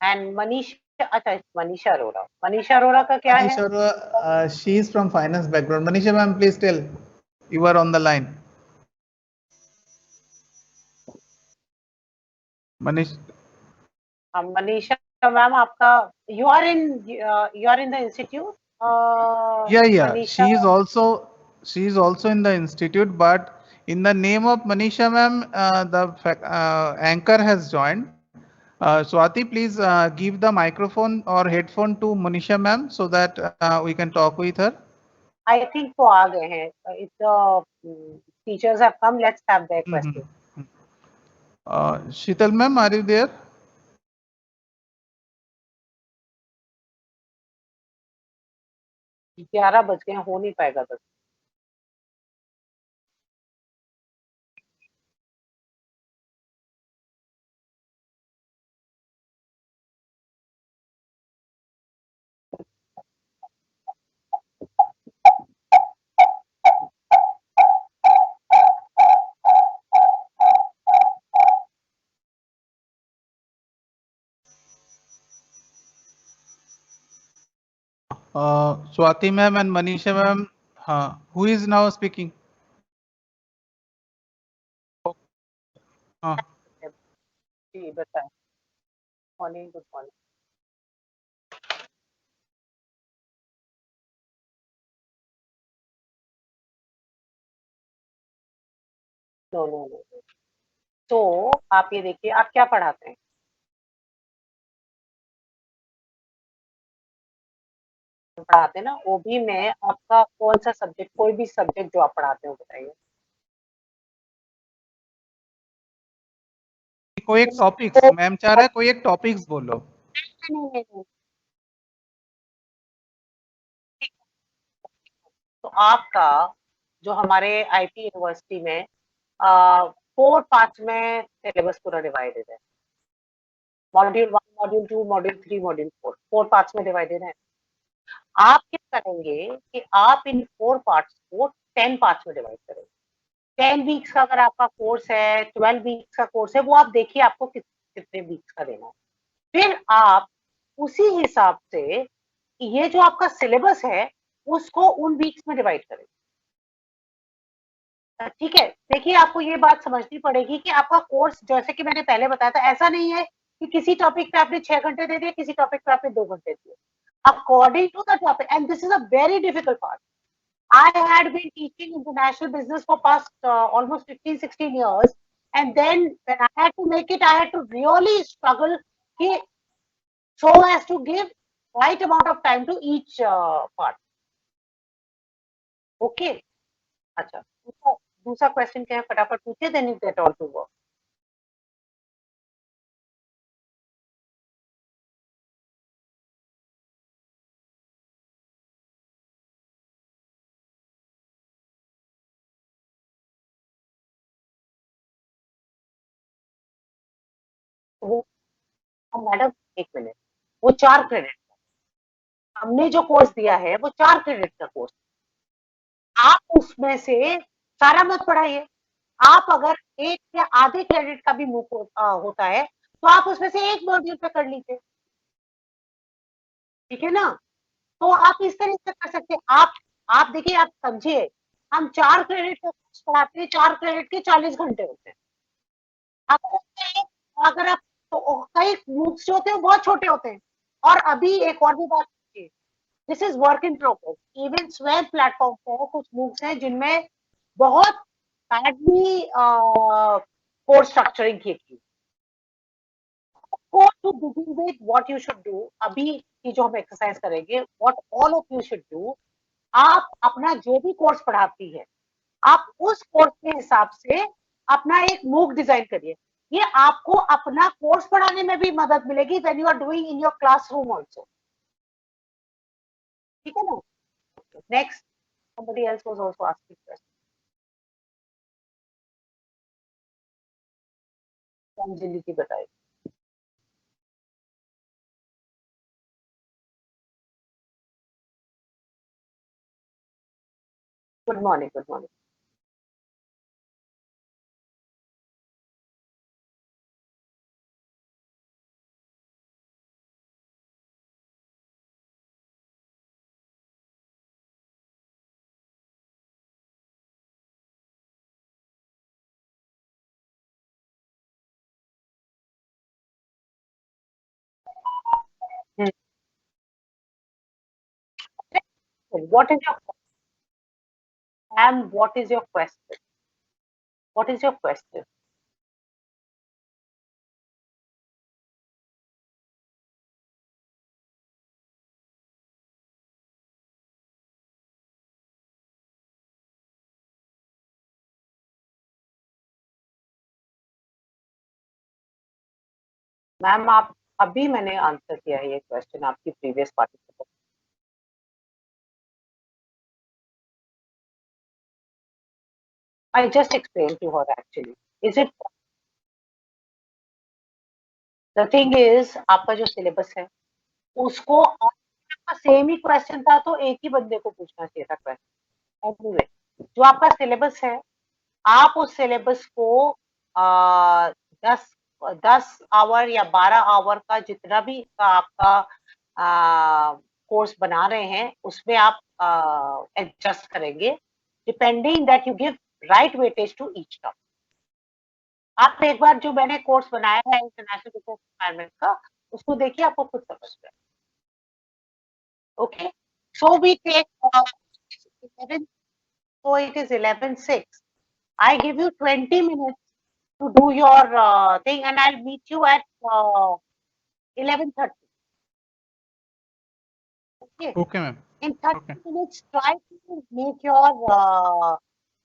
And Manisha, अच्छा, Manisha Arora. Manisha Arora का क्या है? Manisha Arora, she is from finance background. Manisha ma'am, please tell. You are on the line. Manish. Manisha ma'am, आपका you are in the institute. Yeah. Manisha, She is also in the institute, but in the name of Manisha ma'am, anchor has joined. Swati, please give the microphone or headphone to Manisha ma'am so that we can talk with her. I think वो आ गए हैं. If the teachers have come, let's have their question. Sheetal ma'am, are you there? 11 बज गए, हो नहीं पाएगा बस. Swati ma'am and Manisha ma'am, who is now speaking? जी बताएं. Morning, good morning. No. तो आप ये देखिए, आप क्या पढ़ाते हैं? पढ़ाते हैं ना, ओबी में आपका कौन सा सब्जेक्ट, कोई भी सब्जेक्ट जो आप पढ़ाते हो बताइए. कोई एक टॉपिक्स मैम चाह रहा है, कोई एक टॉपिक्स बोलो. नहीं. तो आपका जो हमारे आईपी यूनिवर्सिटी में 4 पार्ट्स में सिलेबस पूरा डिवाइडेड है. Module 1, module 2, module 3, module 4 parts में डिवाइडेड है. आप क्या करेंगे कि आप इन 4 पार्ट्स को 10 पार्ट्स में डिवाइड करेंगे. 10 वीक्स का अगर आपका कोर्स है, 12 वीक्स का कोर्स है, वो आप देखिए आपको कितने वीक्स का देना है. फिर आप उसी हिसाब से ये जो आपका सिलेबस है उसको उन वीक्स में डिवाइड करें. ठीक है. देखिए, आपको ये बात समझनी पड़ेगी कि आपका कोर्स, जैसे कि मैंने पहले बताया था, ऐसा नहीं है कि किसी टॉपिक पे आपने 6 घंटे दे दिए, किसी टॉपिक पे आपने 2 घंटे दिए. According to the topic, and this is a very difficult part. I had been teaching international business for past almost 15-16 years, and then when I had to make it, I had to really struggle so as to give right amount of time to each part. Okay. अच्छा, दूसरा question क्या है, फटाफट पूछिए, then you get all to work. वो madam एक minute, वो 4 credit, हमने जो कोर्स दिया है वो 4 क्रेडिट का कोर्स. आप उसमें से सारा मत पढ़ाइए. आप अगर एक या आधे क्रेडिट का भी होता है तो आप उसमें से एक मॉड्यूल पे कर लीजिए. ठीक है ना. तो आप इस तरह से कर सकते हैं. आप देखिए, आप समझिए हम 4 क्रेडिट का कोर्स पढ़ाते हैं, 4 क्रेडिट के 40 घंटे होते हैं। अगर आप तो कई मूक्स जो होते हैं बहुत छोटे होते हैं। और अभी एक और भी बात, this is work in progress. Even स्वयं प्लेटफॉर्म पर कुछ मूक्स हैं जिनमें बहुत बैडली कोर्स स्ट्रक्चरिंग की थी। Go to begin with what you should do, अभी की जो हम एक्सरसाइज करेंगे, what all of you should do, आप अपना जो भी कोर्स पढ़ाती है, आप उस कोर्स के हिसाब से अपना एक मूक डिजाइन करिए। ये आपको अपना कोर्स पढ़ाने में भी मदद मिलेगी when you are doing in your classroom also. ठीक है ना? Next, somebody else was also asking question. Anjali की बताइए। Good morning, good morning. What is your ma'am? What is your question? What is your question? Ma'am आप अभी मैंने answer किया है ये क्वेश्चन आपकी previous participant. I just explained to her actually. Is it the thing is आपका जो syllabus है उसको सेम ही क्वेश्चन था तो एक ही बंदे को पूछना चाहिए था क्वेश्चन। एनीवे जो आपका सिलेबस है आप उस सिलेबस को 10 आवर या 12 आवर का जितना भी का आपका कोर्स बना रहे हैं उसमें आप एडजस्ट करेंगे depending that you give right weightage to each topic. आप एक बार जो मैंने कोर्स बनाया है इंटरनेशनल बिजनेस एनवायरनमेंट का उसको देखिए, आपको खुद समझ में। Okay, so we take 11, so it is 11:06. I give you 20 minutes to do your thing and I'll meet you at 11:30. Okay. Okay, ma'am. In 30 Okay. minutes, try to make your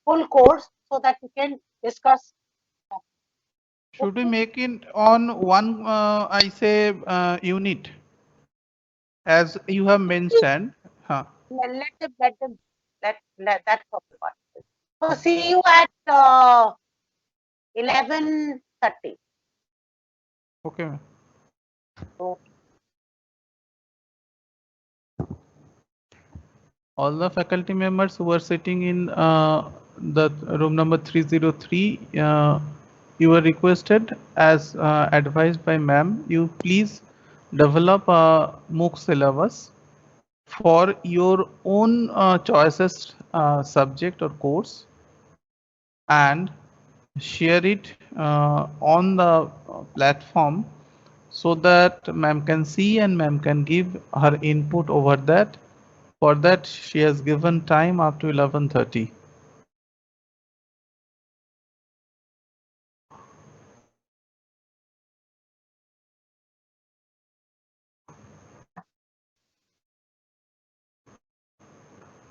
full course so that you can discuss. Should we make it on one, I say, unit, as you have mentioned? Huh. Let them, that's the part. So see you at 11:30. Okay, ma'am. Okay. All the faculty members who are sitting in the room number 303, you are requested, as advised by ma'am, you please develop a MOOC syllabus for your own choices subject or course and share it on the platform so that ma'am can see and ma'am can give her input over that. For that, she has given time up to 11:30.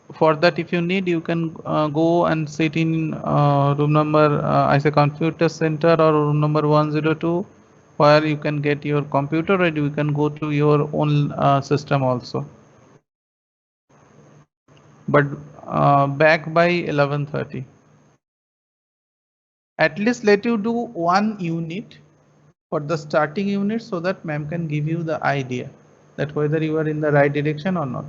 For that, if you need, you can go and sit in room number, I say computer center, or room number 102, where you can get your computer and you can go to your own system also. But back by 11:30. At least let you do one unit for the starting unit so that ma'am can give you the idea that whether you are in the right direction or not.